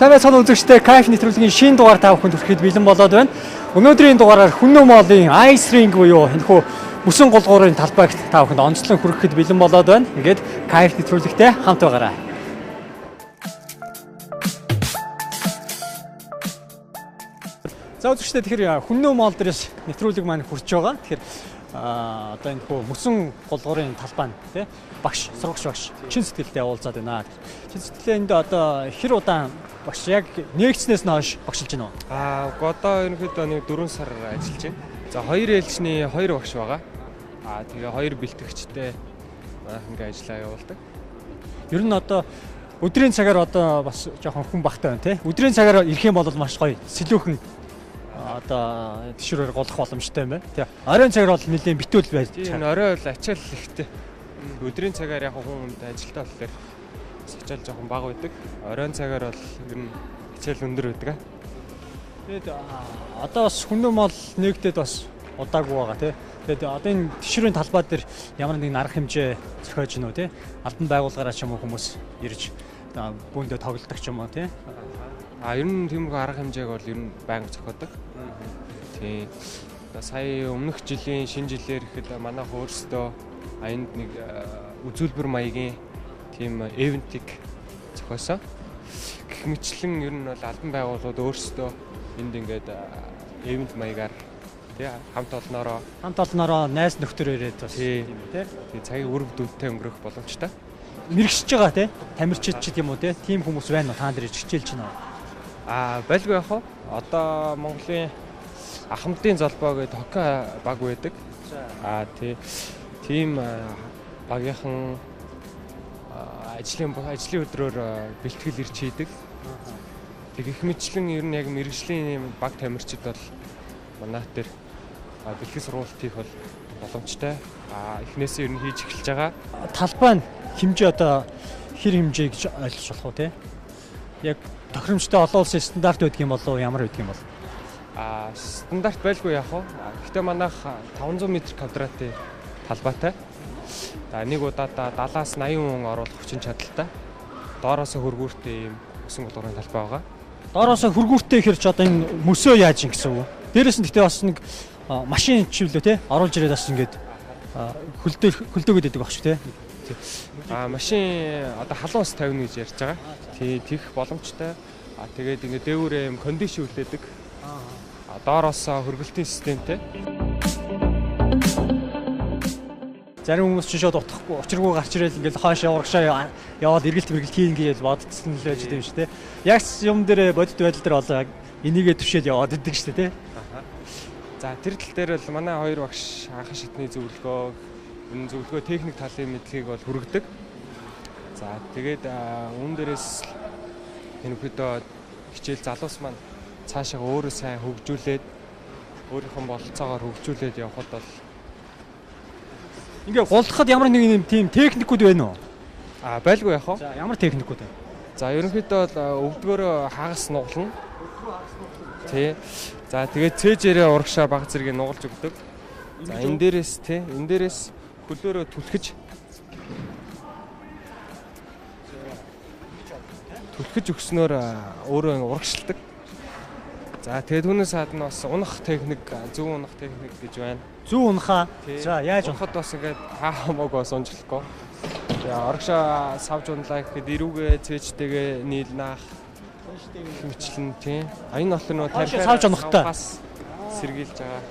Сайн байцгаана үзэгчдээ, Кайф нэвтрүүлгийн шинэ дугаар та бүхэнд хүрэхэд бэлэн болоод байна. Өнөөдрийн дугаараар Хүннөө Молын Ice Ring буюу энэхүү мөсөн голгуурын талбайг та бүхэнд онцлон хүрэхэд бэлэн болоод байна. Ингээд Кайф нэвтрүүлэгтэй хамт байгаарай. За үзэгчдээ, тэгэхээр Хүннөө Мол дээрээс нэвтрүүлэг маань хүрч байгаа. Тэгэхээр одоо энэхүү мөсөн голгуурын талбай тий багш, сурагч багш чин сэтгэлдээ уулзаад байна. Чин сэтгэлээ энд одоо хэр удаан багш яг нэгдснээс нь хойш багшилж байна уу? Одоо ерөнхийдөө нэг 4 сар ажиллаж байна. За 2 ээлжний 2 багш байгаа. Тэгээ 2 бэлтгэгчтэй ингээ ажиллаа явуулдаг. Ер нь одоо өдрийн цагаар одоо бас жоохон хүн багтай байна тий. Өдрийн цагаар ирэх юм бол маш гоё сэлүүхэн одоо тишрээр голох боломжтой юм байна. Тий. Оройн цагаар бол нэлийн битүүл байж. Тийм орой бол ачаал ихтэй. Өдрийн цагаар яг хүн ажилтаа болохоор ачаал жоохон бага байдаг. Оройн цагаар бол ер нь ачаал өндөр байдаг. Тэгээд одоо бас Хүннөө Мол нэгдээд бас удаагүй байгаа тий. Тэгээд одоо энэ тишрийн талбай дээр ямар нэгэн арга хэмжээ зохиож гинөө тий. Албан байгууллагаараа ч юм уу хүмүүс ирж бүүндээ тоглодог ч юм уу тий. Ер нь тиймэрхүү арга хэмжээг бол ер нь байнга зохиодог. Тийм. Сая өмнөх жилийн шинэ жилээр ихэд манайх өөрсдөө энд нэг үзүүлбэр маягийн тийм эвентиг зохиосон. Гэх мэтлэн ер нь бол албан байгууллагууд өөрсдөө энд ингээд эвент маягаар тий хамт олноороо найз нөхдөр ирээд бас тийм тий. Тэгээ цагийг үр дүнтэй өнгөрөх боломжтой. Мэргэжж байгаа тий. Тамирчид ч юм уу тий. Тим хүмүүс байна уу? Та нар ирж хичээлж байна уу? Байлгүй яг хаа. Одоо Монголын ахмадын залбаа гэдэг хоккей баг байдаг. Тийм багийнхан ажлын өдрөөр бэлтгэл ирж хийдэг. Тэгэх мэтлэн ер нь яг мэргэжлийн баг тамирчид бол манайх дээр бэлтгэл сургалт хийх бол боломжтой. Эхнээсээ ер нь хийж эхэлж байгаа. Талбай нь хэмжээ одоо хэр хэмжээ гэж ойлгож болох уу те? Яг тохиромжтой олон улсын стандарт байдаг юм болов уу, ямар байдаг юм бол? Стандарт байлгүй яг хаа. Гэхдээ манайх 500 м² талбайтай. Нэг удаад 70-аас 80 хүн оруулах хүчин чадалтай. Доороосоо хөргүүртэй ийм мөсөн голгуурын талбай байгаа. Доороосоо хөргүүртэй ихэрч одоо энэ мөсөө яаж ин гэсэн үг. Дээрээс нь гэхдээ бас нэг машин чивлөө те оруулж ирээд бас ингээд хөлдөөгд байдаг багш те. Машин одоо халуун ус тавина гэж ярьж байгаа. Тийх боломжтой. Тэгээд ингээд дээгүүрээ юм кондишн үлдээдэг. Доороосоо хөргөлтийн системтэй. Зарим хүмүүс ч шууд утгахгүй, учиргүй гарч ирэл ингээд хойш урагшаа яваад эргэлт мэргэлт хийн гэж бодцсон л байж дээ юм шүү дээ. Яг юм дээр бодит байдал дээр болоо энийгээ төвшөөл яваад идэг шүү дээ. За тэр тал дээр бол манай хоёр багш анхан шатны зөвлөгөө техник талын мэдлэгийг бол хүргэдэг. За тэгээд үүн дээрээс энэхүүдөө хичээл залуус маань цаашаа өөрөө сайн хөгжүүлээд өөрийнхөө бололцоогоор хөгжүүлээд явхад бол ингээ голдоход ямар нэг тийм техникүүд байна уу? Байлгүй яах вэ? За ямар техникүүд вэ? За ерөнхийдөө бол өвдгөөрөө хагас нугална. Тий. За тэгээд цээжээрээ урагшаа баг зэргийг нугалж өгдөг. За энэ дээрээс хөлөөрөө түлхэж өгснөөр өөрөө урагшилдаг. За тэгээд түүнээс гадна бас унах техник, зөв унах техник гэж байна. Зөв унахаа. За яаж унахад бас ингээд хамаагүй бас унжлахгүй. За орогшоо савж унлаа гэхэд эрүүгээ цээжтэйгээ нийлнах. Хэмчлэн тийм. Энэ бол нөө тархиар савж унахтай бас сэргийлж байгаа.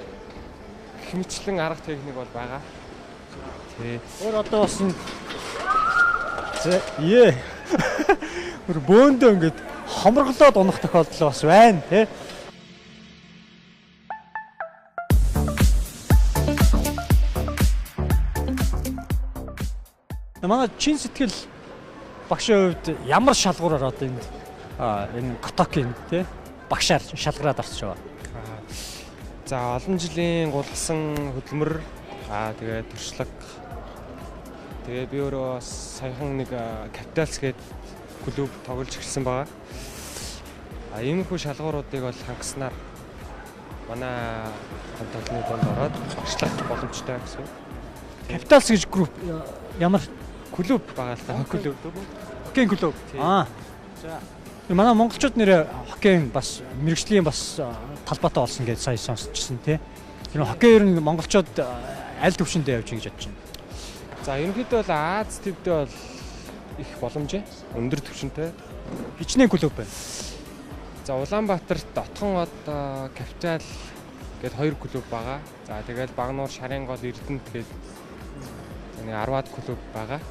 Хэмчлэн арга техник бол байгаа. Тий. Өөр одоо бас бөөндөө ингээд хомроглоод унах тохиолдол бас байна тий. Манай чин сэтгэл багшийн хувьд ямар шалгуураар одоо энэ Котокийн тий багшаар шалгараад орж байгаа. За олон жилийн гулгасан хөдөлмөр тэгээд туршлага. Тэгээ би өөрөө саяхан нэг Capitals гээд клуб тоглож эхэлсэн байгаа. Иймэрхүү шалгууруудыг бол хангаснаар манай хамт олонны донд ороод багшлах боломжтой гэсэн. Capitals гэж групп ямар клуб байгаа л та. Клуб. Хоккейн клуб. За. Манай монголчууд нэр хоккейн бас мэрэгжлийн бас талбайтай болсон гэж сая сонсчихсон тий. Тэр хоккей ер нь монголчууд аль төвшөндөө явж ингэж бодож байна. За ерөнхийдөө бол Аз төвдөө бол их боломжтой, өндөр түвшинтэй. Хичнээн клуб байна. За Улаанбаатарт Отхон одоо Капитал гээд 2 клуб байгаа. За тэгэл Багнуур, Шарын гол, Эрдэнэт гээд нэг 10-аад клуб байгаа.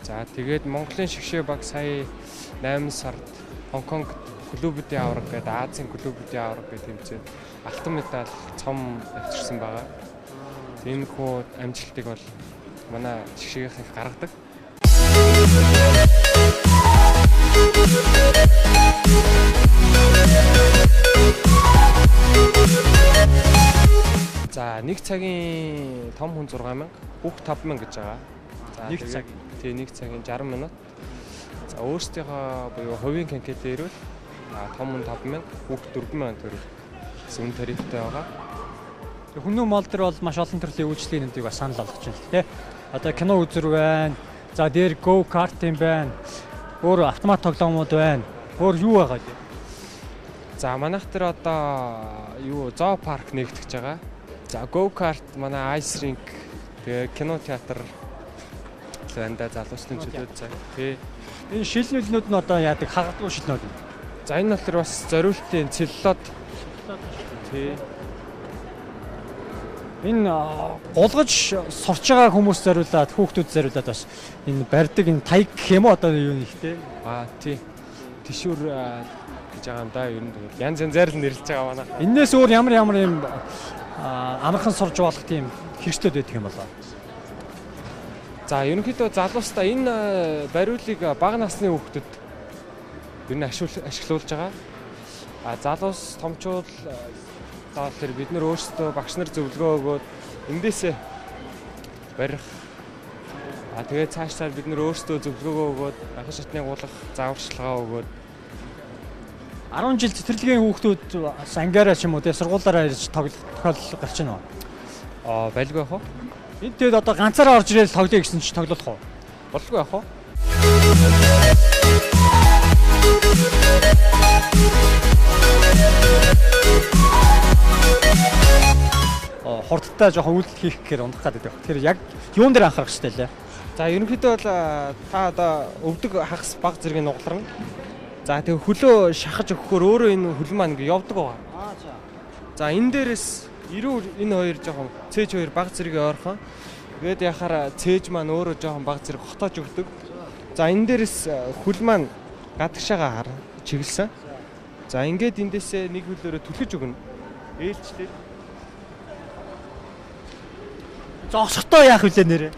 За тэгээд Монголын шигшээ баг сая 8 сард Хонконг клубүүдийн аварга гээд Азийн клубүүдийн аварга гээд тэмцээд алтан медаль цом авчирсан байгаа. Тиймэрхүү амжилтыг бол манай шигшээгийнх их гаргадаг. За нэг цагийн том хүн 6000, бүх 5000 гэж байгаа. За Нэг цаг. тий нэг цагийн 60 минут. За өөрсдийнхөө буюу хувийн конкет дээр бол том хүн 5000, бүх 4000 төгрөг зүүн тарифтай байгаа. Хүннүү мал дээр бол маш олон төрлийн үйлчлэгийн нүдийг бас санал болгож байна тий. Одоо кино үзэр байна. За дээр go kart юм байна. Өөр автомат тоглоомууд байна. Өөр юу байгаа вэ? За манайх дээр одоо юу зоо парк нэгтгэж байгаа. За go kart манай ice rink тэгээ кино театр ланда залуучдын чөлөөт цаг тий. Энэ шилнүүлнүүд нь одоо яадаг хагадгүй шилнүүд. За энэ бол бас зориултын целлулод тий. Энэ гулгаж сурч байгаа хүмүүс зориулаад хүүхдүүд зориулаад бас энэ барьдаг энэ таяг гэх юм уу одоо юу нэгтэй. Тий. Тишүүр гэж байгаа юм да ер нь тэгээд янз янзаар л нэрлэж байгаа манай. Эннээс өөр ямар юм амархан сурж болох тийм хэрэгслүүд байдаг юм болоо. За ерөнхийдөө залуустаа энэ бариулыг бага насны хүүхдүүд ер нь ашиглуулж байгаа. Залуус томчууд таал тэр бид нар өөрсдөө багш нар зөвлөгөө өгөөд эндээсээ барих. Тэгээд цаашдаа бид нар өөрсдөө зөвлөгөөгөө өгөөд ахын шатны гулгах зааварчилгаа өгөөд 10 жил цэцэрлэгийн хүүхдүүд ангиараа ч юм уу те сургуулаараа ирж тохиолдол гарч байна уу? байлгүй яах вэ? Энд тэгээд одоо ганцаараа орж ирэл тоглоё гэсэн чинь тоглох уу? Болгүй яах вэ? Хурдтай жоохон үйлдэл хийх гэхээр унах гэдэг. Тэгэхээр яг юун дээр анхаарах хэрэгтэй лээ? За ерөнхийдөө бол та одоо өвдөг хагас баг зэргийн нугаларна. За тэгээ хөлөө шахаж өгөхөөр өөрөө энэ хөл маань ингээ явдаг байгаа. За энэ дээрээс ирүү энэ хоёр жоохон цээж хоёр баг зэргийн ойрхон. Тэгээд яхаар цээж маань өөрөө жоохон баг зэрэг хотоож өгдөг. За энэ дээрээс хөл маань гадагшаага чиглэсэн. За ингээд эндээсээ нэг хөлөөрөө түлхэж өгнө. Ээлжлээд. Зогсохдоо яах вүлээ нэрээ?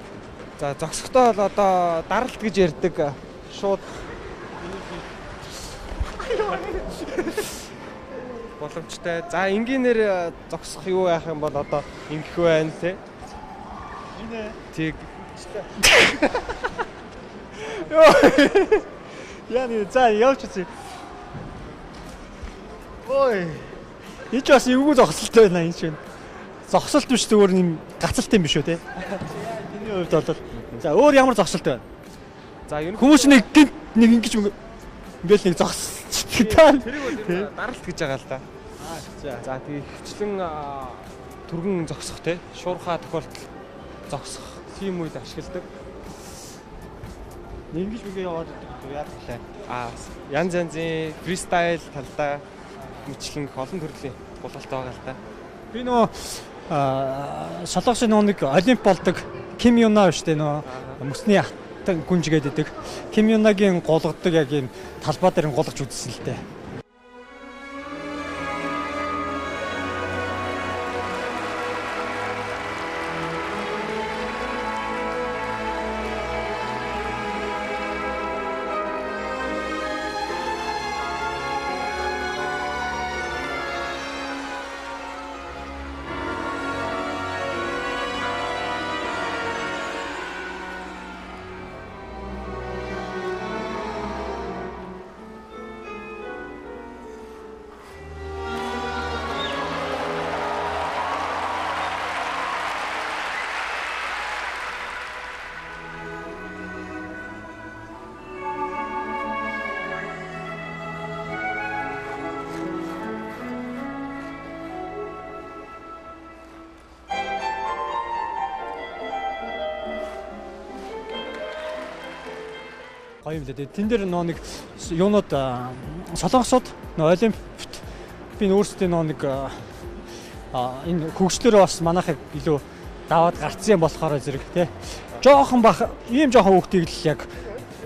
За зогсохдоо бол одоо даралт гэж ярьдаг. Шууд боломжтой. За энгийнээр зогсох юу яах юм бол одоо ингэх байна те. Инэ. Тэг. Яны за явж үзье. Ой. Энд ч бас эвгүй зогсолтой байна энэ чинь. Зогсолт биш зүгээр юм гацалт юм биш үү те. Тэний хувьд бол за өөр ямар зогсолт байна? За ер нь хүмүүс нэг гинт нэг ингэж ингээл нэг зогсчихдаг таа. тэрийг бол даралт гэж байгаа л да. За тэгээ хвчлэн түргэн зогсох те. Шуурхаа тохиолдол зогсох тийм үед ашигладаг. Нэг ингэж бүгэ яваад байдаг яах вэ? Янз янзын фристайл талдаа мэтлэн олон төрлийн гулгалт байгаа л да. Би нөө солонгосын нэг олимп болдог Ким Юна шүү дээ нөө мөсний хатан гүнж гэдэг. Ким Юнагийн гулгадаг яг юм талбай дээр гулгаж үзсэн л дээ. Гоё юм лээ. Тэн дээр нөө нэг юунууд солонгосууд нөө олимпийн өөрсдөө нөө нэг энэ хөгжлөөрөө бас манайхыг илүү даваад гарцсан болохоор зэрэг тий. Жохон бах ийм жохон хүүхдийг л яг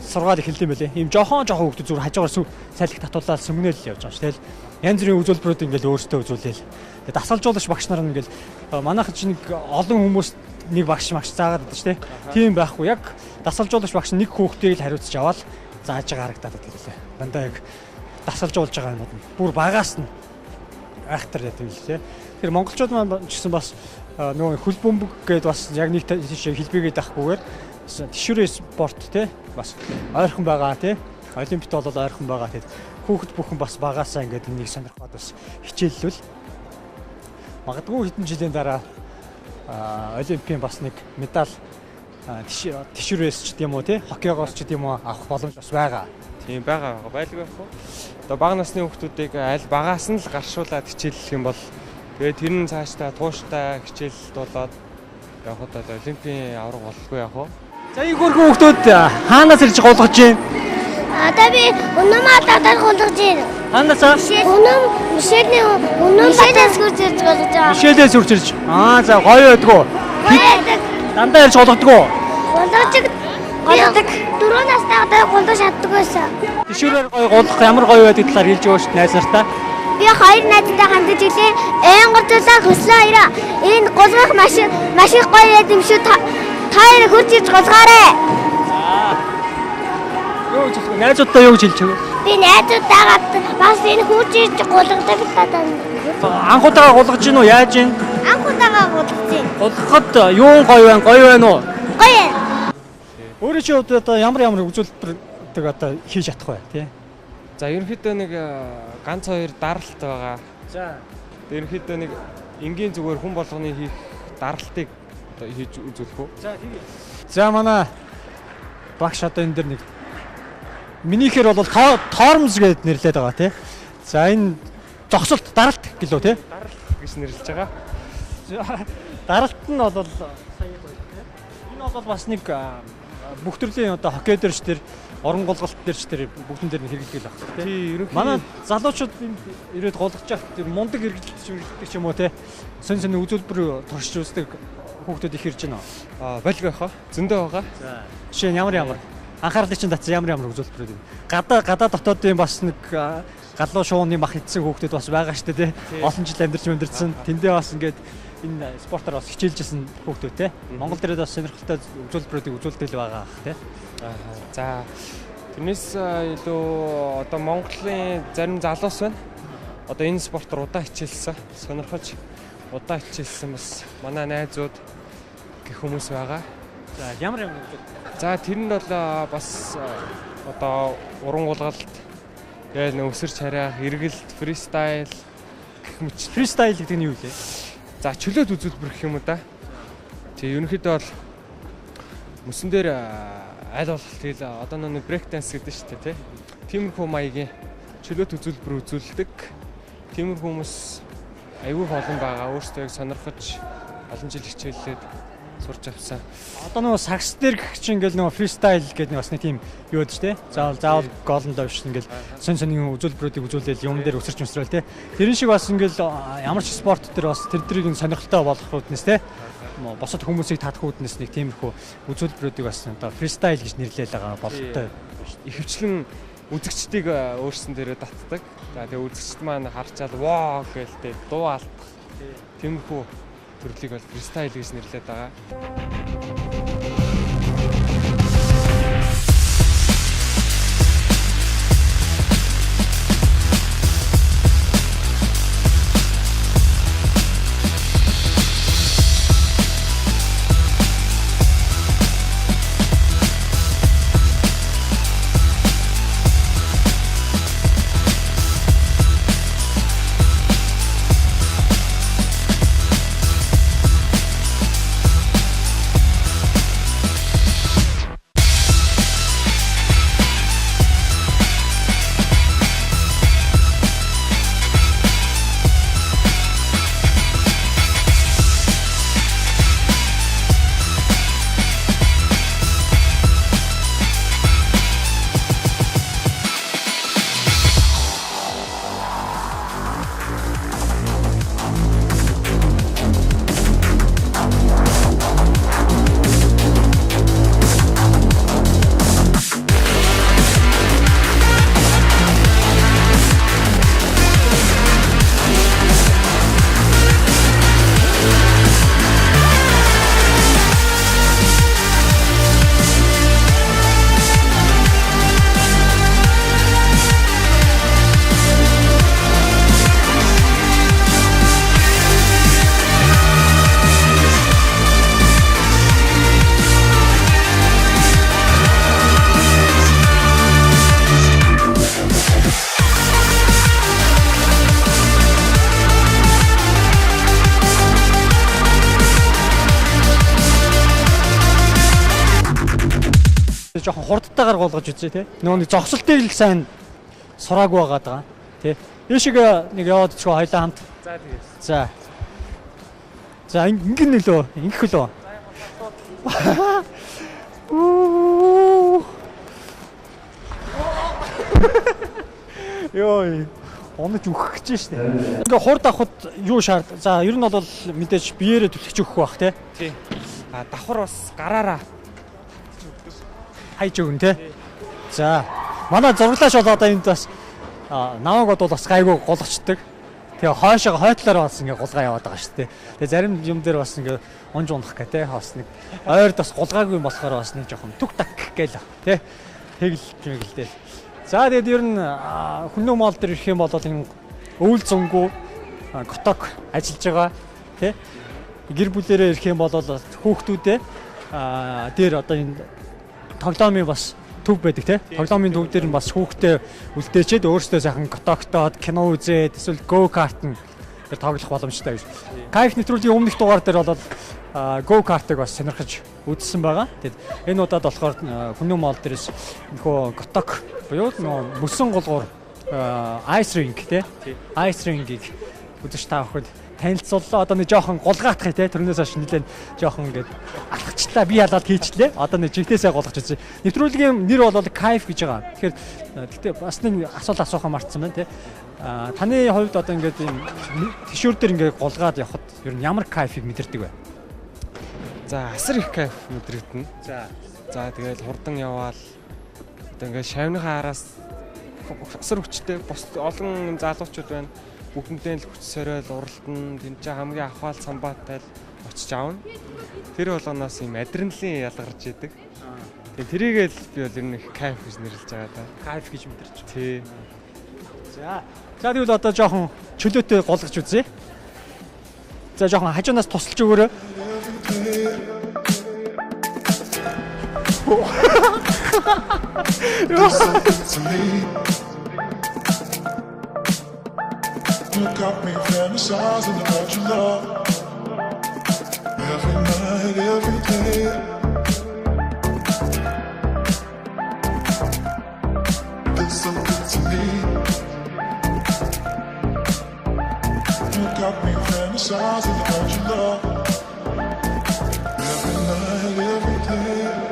сургаал эхэллээ юм байлээ. Ийм жохон хүүхдүүд зүгээр хажуугаар сайлх татуулаад сүмнэл явж байгаа ш. Тэгэл янз бүрийн үзүүлбэрүүд ингээл өөрсдөө үзүүлээл. Тэгээ дасгалжуулагч багш нар ингээл манайх чинь нэг олон хүмүүс нэг багш заагаад байдаг ш. Тийм байхгүй. Яг дасгалжуулагч багш нэг хүүхдийг л хариуцж аваад зааж байгаа харагдаад байдаг лээ. Дандаа яг дасгалжуулж байгаа юмуд нь бүр багаас нь айхтар яадаг лээ. Тэгэхээр монголчууд маань ч гэсэн бас нөгөө хөл бөмбөг гэдээ бас яг нэг тийш хэлбэгээд авахгүйгээр тишүүрээ спорт те бас ойрхон байгаа те олимпиад бол ойрхон байгаа те хүүхэд бүхэн бас багаасаа ингээд энийг сонирхоод бас хичээллүүл магадгүй хэдэн жилийн дараа олимпийн бас нэг медаль тишүүрээс ч гэдэм үү те хоккейгоос ч гэдэм үү авах боломж бас байгаа. Тийм байгаа байлгүй байх уу. Одоо бага насны хүүхдүүдийг аль багаас нь л гаршуулаад хичээллэх юм бол тэгээд тэр нь цаашдаа тууштай хичээлд болоод явах удаа олимпийн авраг боллгүй яах вэ? За энэ хөргөн хүүхдүүд хаанаас ирж гулгаж байна? Одоо би өнөөмаа татар гулгаж байна. Хаанаас? Мишелээс хурж ирж гулгаж байгаа. Мишелээс хурж ирж. За гоё байдгүй. Дандаа ирж гулгадгүй. Гулгадаг. 4 настай одоо гулгаж чаддаг байсан. Тишүүрээр гоё гулгах ямар гоё байдаг талаар хэлж өгөөч найз нартаа. Би хоёр найзтай хандаж ирлээ. Гурцлаа хөслөө хоёроо. Энэ гулгах машин гоё байд юм шүү. Та хоёр хурж ирж гулгаарай. Юу гэж хэлэх вэ? Найзуудаа юу гэж хэлж өгөө? Би найзуудаагаа бас энэ хурж ирж гулгадаг таа. Анхудаага гулгаж гин үү? Яаж гин? Анхудаага гулгаж байна. Гулгахад юу гоё байна? Гоё байна уу? Гоё. Өөрөө чи одоо ямар үзүүлэлтэг одоо хийж чадах вэ? Тий. За ерөнхийдөө нэг ганц хоёр даралт байгаа. За Ерөнхийдөө нэг энгийн зүгээр хүн болгоны хийх даралтыг одоо хийж үзүүлэх үү? За тийм. За манай багш одоо энэ дэр нэг минийхэр бол тоормс гэдээ нэрлэдэг байгаа тий. За энэ зогсолт даралт гэлөө тий. Даралт гэж нэрлэж байгаа. Даралт нь бол сая гоё тий. Энэ бол бас нэг бүх төрлийн одоо хоккей дээрч тэр орон голголт дээрч тэр бүгдэн дээр нь хэрэглэдэг байх тий. Тий, ерөнхийдөө манай залуучууд ирээд голгож явах тэр мундаг хэрэглэгч юм уу тий. Сон үзүүлбэр туршиж үздэг хүүхдүүд их ирж байна. Байлгүй яах вэ? Зөндөө байгаа. За жишээ нь ямар анхаарлыг чинь татсан ямар үзүүлбэрүүд юм. Гадаа дотоодын бас нэг галуу шууны мах идсэн хүүхдүүд бас байгаа шүү дээ тий. Олон жил амьдарч тэндээ бас ингээд энэ спортоор бас хичээлжсэн хүүхдүүд тий. Монгол дээрээ бас сонирхолтой үзүүлбэрүүдийг үзүүлдэг байгаа ах тий. За тэрнээс илүү одоо Монголын зарим залуус байна. Одоо энэ спортоор удаа хичээлсэн, сонирхож удаа хичээлсэн бас манай найзууд гэх хүмүүс байгаа. За ямар үзүүлбэр? За тэр нь бол бас одоо уран гулгалт, гээл өсөр чарайх, эргэлт, фристайл гэх мэт. Фристайл гэдэг нь юу вэ? За чөлөөт үзүүлбэр гэх юм уу да. Тэг ерөнхийдөө бол мөсөн дээр аль болох тэгэл одоо нэг брейк данс гэдэг шүү дээ тий. Тиймэрхүү маягийн чөлөөт үзүүлбэр үзүүлдэг. Тиймэрхүү хүмүүс аюул олон байгаа. Өөрсдөө яг сонирхож олон жил хичээллээд сурч авсан. Одоо нөгөө сакс дээр гэх чинь ингээл нөгөө фристайл гэдэг нэг бас нэг тийм юу гэдэг чинь тий. Заавал голонд овш ингээл сонин үзүүлбэрүүдийг үзүүлээл юм дээр өсөрч өсрөөл тий. Тэрэн шиг бас ингээл ямар ч спорт дээр бас тэр дэрийг сонирхолтой болгох үүднээс тий. Босод хүмүүсийг татах үүднээс нэг тиймэрхүү үзүүлбэрүүдийг бас одоо фристайл гэж нэрлээл байгаа бололтой. Ихэвчлэн үзэгчдийг өөрсөн дээрээ татдаг. За тэгээ үзэгчд маань харчаад воо гэлтэй дуу алдах. Тиймэрхүү төрлийг бол фристайл гэж нэрлэдэг байгаа. жоохон хурдтайгаар голгож үзье те. Нөгөө нэг зогсолтыг л сайн сураагүй байгаа тий. Ийшиг нэг яваад ч хоёлаа хамт. За тэгээс. За. За ингэн нөлөө ингэх лөө. Йой. Онож үхэх гэж штэ. Ингээ хурд авахд юу шаард. За ер нь бол мэдээж биеэрээ түлхэж өгөх бах тий. Тий. Давхар бас гараараа хайж өгнө тий. За. Манай зураглаач бол одоо энд бас намайг бол бас гайгүй голгочдөг. Тэгээ хойшоо хойтлоор бас ингээ гулгаа яваад байгаа шүү дээ. Тэгээ зарим юм дээр бас ингээ унж унах гэх те бас нэг ойрд бас гулгаагүй болохоор бас нэг жоохон түк так гээл те. Тэгэл мэгэлдээ. За тэгээд ер нь хүннүү моол дээр ирэх юм бол энэ өвөл зөнгөө коток ажиллаж байгаа те. Гэр бүлэрээ ирэх юм бол хүүхдүүдээ дээр одоо энэ тоглоомын бас төв байдаг те. Тоглоомын төв дээр нь бас хүүхдээ үлдээчээд өөрсдөө сайхан котоктоод кино үзээд эсвэл go kart нэр тоглох боломжтой биш. Кайф нэвтрүүлгийн өмнөх дугаар дээр бол go kart-ыг бас сонирхож үзсэн байгаа. Тэгээд энэ удаад болохоор хүннүү моол дээрээс нөхөө коток буюу нөө мөсөн гулгуур ice rink те. Ice rink-ийг үзэж та бүхэнд танилцууллаа. Одоо нэг жоохон гулгаатах те. Тэрнээс хойш нэлээд жоохон ингээд алхачлаа. Би ялаад хийчлээ. Одоо нэг жигтээсээ голгож үзье. Нэвтрүүлгийн нэр бол кайф гэж байгаа. Тэгэхээр гэтээ бас нэг асуулт асуухаа мартсан байна те. Таны хувьд одоо ингээд юм тишүүр дээр ингээд гулгаад явхад ер нь ямар кайфыг мэдэрдэг вэ? за асар их кайф мэдрэгдэнэ. За тэгээд хурдан яваал одоо ингээд шавныхаа араас асар хүчтэй бос олон залуучууд байна. Бүгдэндээ л хүч сориол уралдана. Тэнд чинь хамгийн ахвал самбаатай л очиж аавна. Тэр болгоноос юм адреналин ялгарч идэг. Тэгээ тэрийгээл би бол ер нь их кайф гэж нэрлэж байгаа да. Кайф гэж мэдэрч. Тий. За тэгвэл одоо жоохон чөлөөтэй голгож үзье. За жоохон хажуунаас тусалж өгөөрэй. You got me fantasizing about your love every night, every day. It's so good to me. You got me fantasizing about your love every night, every day.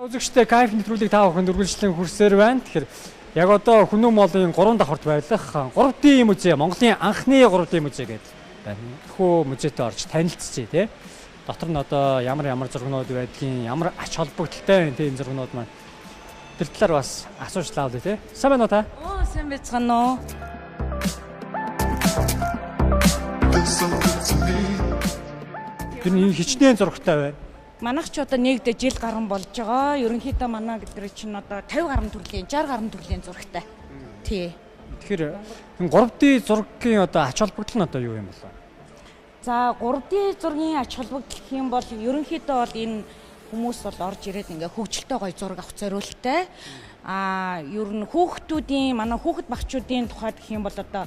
Үзэгчтэй кайф нэвтрүүлгийг та бүхэнд үргэлжлэн хүрсээр байна. Тэгэхээр яг одоо Хүннүү моолын 3 давхарт байлах 3D музей, Монголын анхны 3D музей гэдэг байна. Хөө музейтэй орж танилцчихъя тий. Дотор нь одоо ямар зургнууд байдгийг, ямар ач холбогдолтой байна тий энэ зургнууд маань. Тэр талаар бас асууж лаавлаа тий. Сайн байна уу та? Оо, сайн байцгаана уу? It's so good to me. Тэр энэ хичнээн зургтай байна. Манайх ч одоо нэгдэ жил гарan болж байгаа. Ерөнхийдөө манай гэдэг чинь одоо 50 гаруй төрлийн 60 гаруй төрлийн зурагтай. Тий. Тэгэхээр энэ 3D зургийн одоо ач холбогдол нь одоо юу юм бол? За 3D зургийн ач холбогдол гэх юм бол ерөнхийдөө бол энэ хүмүүс бол орж ирээд ингээ хөгжилтэй гоё зураг авах зориулттай. Ер нь хүүхдүүдийн манай хүүхэд багчуудын тухайд гэх юм бол одоо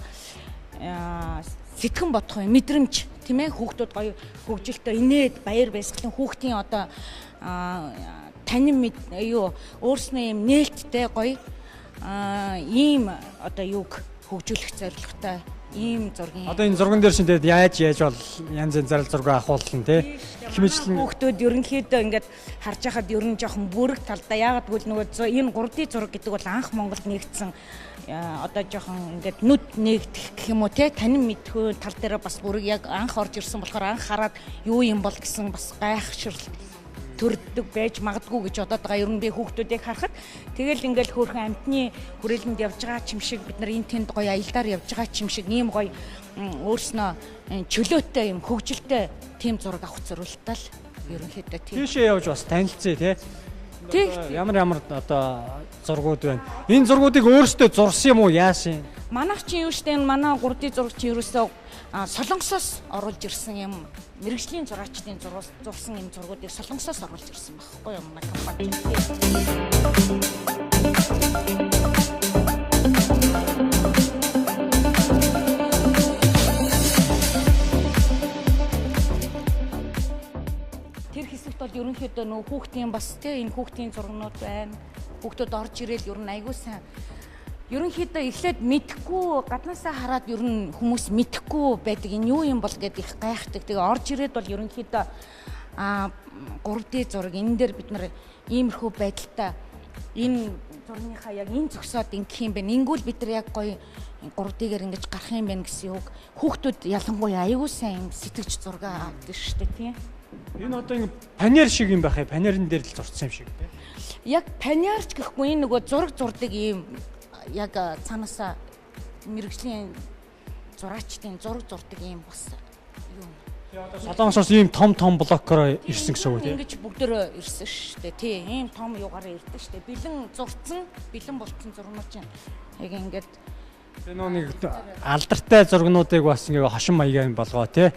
сэтгэн бодох юм мэдрэмж тийм ээ хүүхдүүд гоё хөгжилтэй инээд баяр баясгалан хүүхдийн одоо танин юу өөрснөө юм нээлттэй гоё ийм одоо юг хөгжүүлэх зорилготой ийм зургийн. Одоо энэ зурган дээр чинь тэгээд яаж бол янз янзаар зураг авахуулна тий. Хэмжлэн хүүхдүүд ерөнхийдөө ингээд харж байхад ер нь жоохон бүрэг талдаа яагаад гэвэл нөгөө энэ 3D зураг гэдэг бол анх Монголд нэгдсэн одоо жоохон ингээд нүд нэгдэх гэх юм уу тий танин мэдхөө тал дээр бас бүрэг яг анх орж ирсэн болохоор анх хараад юу юм бол гэсэн бас гайхширл төрдөг байж магадгүй гэж бодоод байгаа. Ер нь би хүүхдүүдийг харахад тэгэл ингээл хөөрхөн амтны хүрээлэнд явж байгаа ч юм шиг бид нар энэ тэнд гоё аялдаар явж байгаа ч юм шиг ийм гоё өөрснөө чөлөөтэй юм хөгжилтэй тийм зураг авах зорилттой л ерөнхийдөө тийм. Тийшээ явж бас танилцъя тий. Ямар одоо зургууд байна. Энэ зургуудыг өөрсдөө зурсан юм уу яасан? Манайх чи юу штэ энэ манай 3D зураг чи ерөөсөө Солонгосоос оруулж ирсэн юм мэрэгжлийн зураачдын зурсан юм зургуудыг Солонгосоос оруулж ирсэн байхгүй юу манай компани. Тэр хэсэгт бол ерөнхийдөө нөө хүүхдийн бас тий энэ хүүхдийн зургнууд байна. Хүүхдүүд орж ирээл ер нь аягүй сайн. Ерөнхийдөө эхлээд мэдхгүй гаднаасаа хараад ер нь хүмүүс мэдхгүй байдаг энэ юу юм бол гэдэг их гайхдаг. Тэгээ орж ирээд бол ерөнхийдөө 3D зураг энэ дээр бид нар иймэрхүү байдалтай энэ зургийнхаа яг энэ зөксөд ингэх юм байна. Ингүүл бид нар яг гоё 3D-гээр ингэж гарах юм байна гэсэн үг. Хүүхдүүд ялангуяа аягүй сайн сэтгэж зураг авдаг шүү дээ тийм. Энэ одоо ингэ панер шиг юм байх юм. Панерын дээр л зурцсан юм шиг тийм. Яг панерч гэхгүй энэ нөгөө зураг зурдаг юм яг цаанаасаа мэрэгжлийн зураачдын зураг зурдаг юм бас юу. Солонгосоос ийм том блоккоор ирсэн гэсэн үг тийм. Ингэж бүгдөө ирсэн шүү дээ тий. Ийм том юугаараа ирдэг шүү дээ. Бэлэн зурцсан, бэлэн болцсон зургнууд чинь яг ингээд энэ нэг алдартай зургнуудыг бас ингээ хошин маягаар болгоо тий.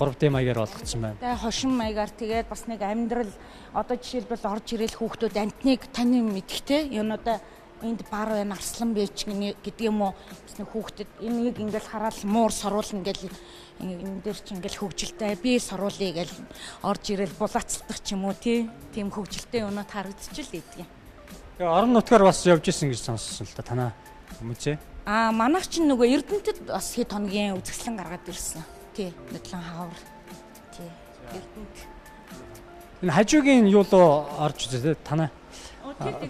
3D маягаар болгоцсон байна. Тэгээ хошин маягаар тэгээд бас нэг амьдрал одоо жишээлбэл орж ирээл хүүхдүүд амтныг танин мэдхтэй юунуудаа энд бар байна арслан байж гэдэг юм уу бас нэг хүүхдэд энийг ингээл хараад муур соруулна ингээл энэ дээр чи ингээл хөгжилтэй би соруулъя гэж орж ирээл булаацдаг ч юм уу тийм хөгжилтэй юмнууд харагдчих л идэг юм. Тэгээ орон нутгаар бас явж исэн гэж сонссон л та танаа хүмүүцээ. Манайх чинь нөгөө Эрдэнэтэд бас хэд хоногийн үзэсгэлэн гаргаад ирсэн. Тий Нодлон хавар. Тий Эрдэнэт. Энэ хажуугийн юу руу орж үзээ танаа.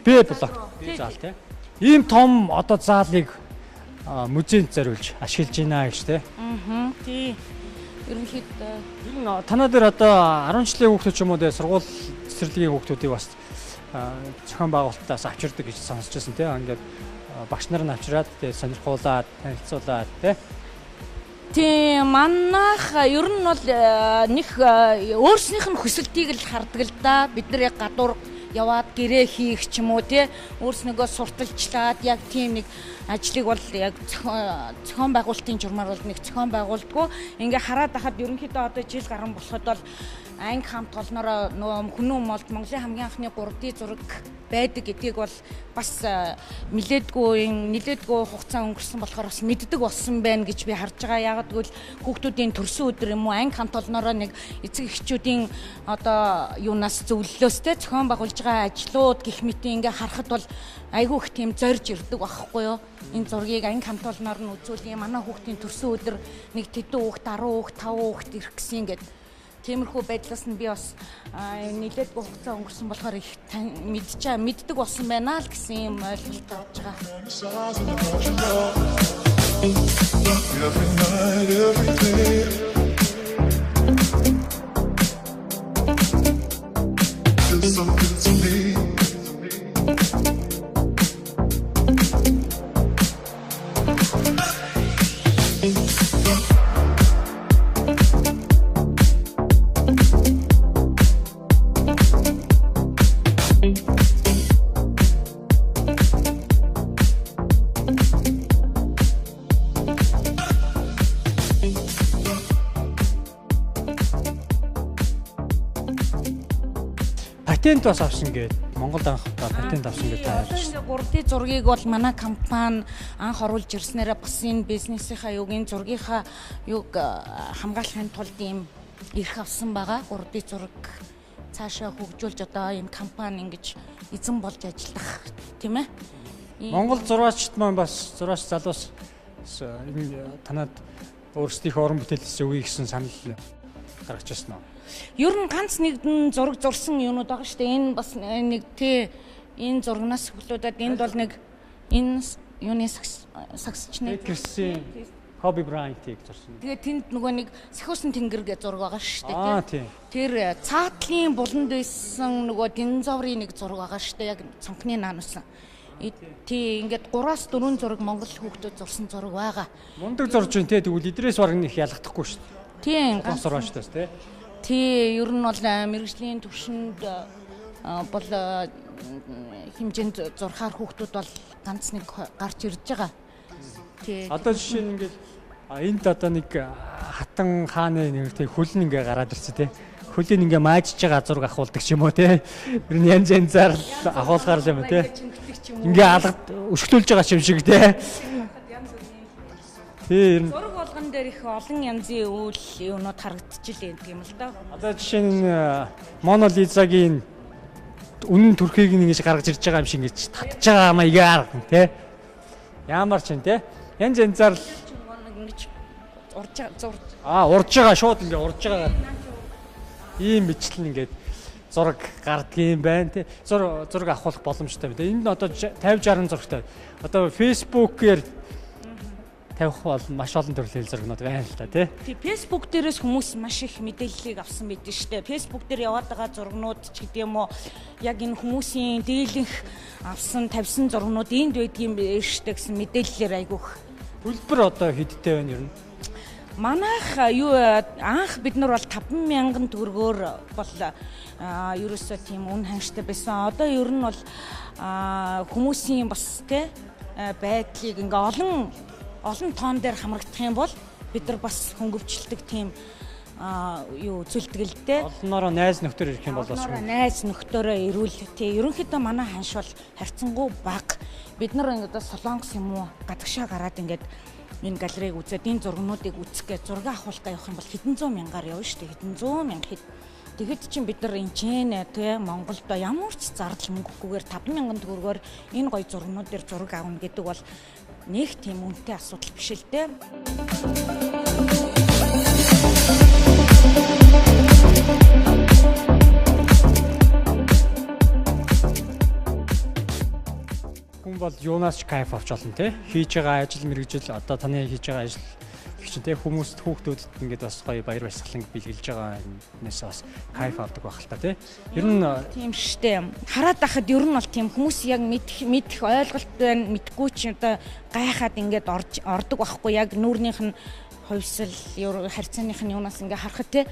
Б блок заал тий. Ийм том одоо заалыг музейд зориулж ашиглаж байна гэж тий. Тий. Ерөнхийдөө энэ танаа дээр одоо 10 жилийн хүүхдүүд ч юм уу тий сургууль цэцэрлэгийн хүүхдүүдийг бас зохион байгуулалтаас авчирдаг гэж сонсч байсан тий. Ингээд багш нар нь авчираад тий сонирхуулаад танилцуулаад тий. Тийм манайх ер нь бол нэг өөрснийх нь хүсэлтийг л хардаг л да. Бид нар яг гадуур яваад гэрээ хийх ч юм уу тий өөрснийгөө сурталчлаад яг тийм нэг ажлыг бол яг зохион байгуулалтын журмаар бол нэг зохион байгуулдаггүй. Ингээ хараад байхад ерөнхийдөө одоо жил гарan болоход бол анги хамт олноороо нөгөө Хүннү молд Монголын хамгийн анхны 3D зураг байдаг гэдгийг бол бас нилээдгүй хугацаа өнгөрсөн болохоор бас мэддэг болсон байна гэж би харж байгаа. Яагаад гэвэл хүүхдүүдийн төрсөн өдөр юм уу анги хамт олноороо нэг эцэг эхчүүдийн одоо юунаас зөвлөлөөстэй зохион байгуулж байгаа ажлууд гэх мэт ингээ харахад бол айгүй их тийм зорж ирдэг байхгүй юу. Энэ зургийг анги хамт олноор нь үзүүлээ. Манай хүүхдийн төрсөн өдөр нэг тэдэн хүүхд 10 хүүхд 5 хүүхд ирэх гэсэн ингээд тиймэрхүү байдлаас нь би бас нилээдгүй хугацаа өнгөрсөн болохоор их мэддэг болсон байна л гэсэн юм ойлголт авч байгаа. Every night, every day, there's something to me. патент бас авсан гээд Монголд анх патент авсан гэж та ярьж байна. 3D зургийг бол манай компани анх оруулж ирснээрээ бас энэ бизнесийнхаа юугийн зургийнхаа юг хамгаалахын тулд ийм эрх авсан байгаа. 3D зураг цаашаа хөгжүүлж одоо энэ компани ингэж эзэн болж ажиллах тийм ээ. Монгол зурагчд маань бас зураач залуус танад өөрсдийнхөө уран бүтээлээс өгье гэсэн санал гаргаж ирсэн нь. Ер нь ганц нэгэн зураг зурсан юмуд байгаа шүү дээ. Энэ бас нэг энэ зурагнаас хөглөөдөд энд бол нэг энэ юуны сагсчны Крисийн Коби Брайантыг зурсан. Тэгээ тэнд нөгөө нэг Сахиусан тэнгэр гэж зураг байгаа шүү дээ. Тийм. Тэр цаатлын буланд байсан нөгөө динозаврын нэг зураг байгаа шүү дээ. Яг цонхны наанусан. Тий ингээд 3-4 зураг Монгол хүүхдүүд зурсан зураг байгаа. Мундаг зурж байна те тэгвэл эдрээс бараг их ялгахдаггүй шүү дээ. Тийм ганц зурагчдаас те. Тий ер нь бол мэрэгжлийн түвшинд бол хэмжээнд зурхаар хүүхдүүд бол ганц нэг гарч ирж байгаа. Тий. Одоо жишээ нь ингээд энд одоо нэг хатан хааны нэг тэг хөлн ингээ гараад ирсэн те. Хөлийг ингээ маажж байгаа зураг ахуулдаг ч юм уу те. Ер нь янз янзаар ахуулгаар юм те. Ингээ алгад өшгөлүүлж байгаа юм шиг те. Тийм. Зураг болгон дээр их олон янзын үйл юмнууд харагдчихлээ гэх юм л да. Одоо жишээ нь Мона Лизагийн үнэн төрхийг ингэж гаргаж ирж байгаа юм шиг ингэж татж байгаа маягаар тий. Ямар ч юм тий. Янз янзаар ингэж урж байгаа шууд ингэ урж байгаа. Ийм бичлэн ингэж зураг гардгийн байна тий. Зураг авах боломжтой байна. Энд одоо 50-60 зурагтай. Одоо Facebook-ээр тавих бол маш олон төрлийн зургнууд байна л да тий. Facebook дээрээс хүмүүс маш их мэдээллийг авсан байдаг шүү дээ. Facebook дээр яваад байгаа зургнууд ч гэдэг юм уу яг энэ хүмүүсийн дийлэнх авсан тавьсан зургнууд энд байдгийн шүү дээ гэсэн мэдээллээр айгүйх. Төлбөр одоо хэдтэй байна ер нь? Манайх юу анх бид нар бол 50000 төгрөгөөр бол ерөөсөө тийм үн ханштай байсан. Одоо ер нь бол хүмүүсийн бас тий байдлыг ингээ олон тоон дээр хамрагдах юм бол бид нар бас хөнгөвчлөлтөг тийм юу зөвлөлтгөлтэй. Олноороо найз нөхдөр ирэх юм бол бас найз нөхдөөрөө ирүүл тий ерөнхийдөө манай ханш бол харьцангуй бага. Бид нар ингээд солонгос юм уу гадагшаа гараад ингээд энэ галерейг үзээд энэ зургнуудыг үзэх гэж зураг авахлаа явах юм бол хэдэн зуун мянгаар явна шүү дээ. Хэдэн зуун мянга хэд. Тэгэхэд чинь бид нар энэ ч тий Монголдо ямар ч зардал мөнгөгүйгээр 50000 төгрөгөөр энэ гоё зургнууд дээр зураг авна гэдэг бол нэг тийм үнэтэй асуудал биш л дээ. Хүн бол юунаас ч кайф авч олно тий. Хийж байгаа ажил мэргэжил одоо таны хийж байгаа ажил чинь тий хүмүүст хүүхдүүдэд ингээд бас гоё баяр баясгалан бэлгэлж байгаа юмнээс бас кайф авдаг байх л та тий. Ер нь тийм штэ. Хараад байхад ер нь бол тийм хүмүүс яг мэдэх ойлголт байна, мэдгүй ч одоо гайхаад ингээд ордог байхгүй яг нүүрнийх нь хувьсэл харьцааных нь юунаас ингээд харахад тий.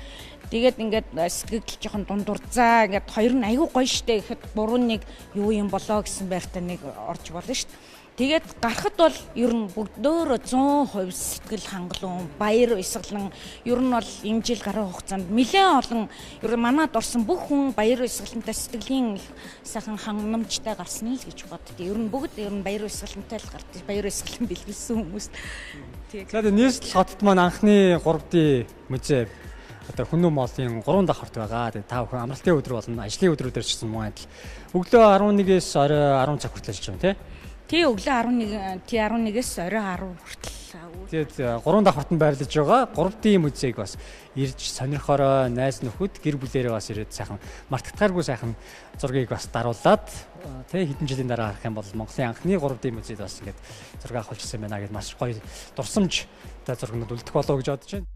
Тэгээд ингээд сэтгэл жоохон дундурзаа ингээд хоёр нь айгүй гоё штэ гэхэд буруу нэг юу юм болоо гэсэн байртаа нэг орж болно штэ. Тэгээд гарахад бол ер нь бүгдөө 100% сэтгэл хангалуун, баяр баясгалан ер нь бол энэ жил гаруй хугацаанд нэлээд олон ер нь манад орсон бүх хүн баяр баясгалантай сэтгэлийн сайхан хангамжтай гарсан л гэж боддөө. Ер нь бүгд ер нь баяр баясгалантай л гардаг. Баяр баясгалан бэлгэлсэн хүмүүс. Тэгээд нийслэл хотод маань анхны 3D музей одоо Хүннү моолын 3 дахь хорт байгаа. Тэгээд та бүхэн амралтын өдөр болно, ажлын өдрүүдээр ч гэсэн муу адил. Өглөө 11-ээс орой 10 цаг хүртэл ажиллаж байна тий. Тий өглөө 11-ээс орой 10 хүртэл. Тэгээд 3 дахь хортон байрлаж байгаа 3D музейг бас ирж сонирхороо найз нөхөд гэр бүлээрээ бас ирээд сайхан мартагдахааргүй сайхан зургийг бас даруулаад тий хэдэн жилийн дараа харах юм бол Монголын анхны 3D музейд бас ингээд зураг авах болсон байна гэдээ маш гоё дурсамж та зургнууд үлдэх болов гэж бодож байна.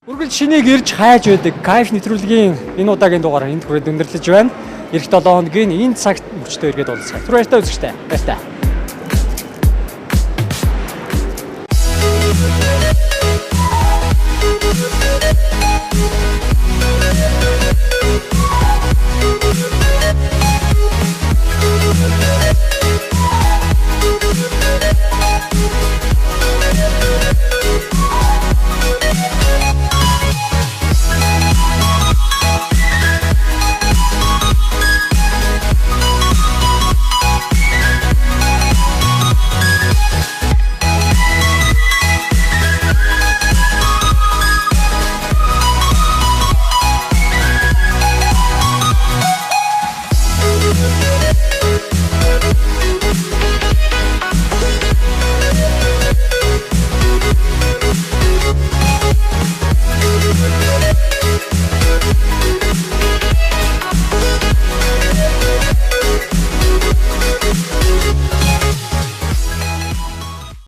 Үргэлж шинийг ирж хайж байдаг кайф нэвтрүүлгийн энэ удаагийн дугаар энд хүрээд өндөрлөж байна. Эх 7 хоногийн энэ цагт мөчтөө эргээд уулзъя. Түр баяртай үзэгчтэй. Баяртай.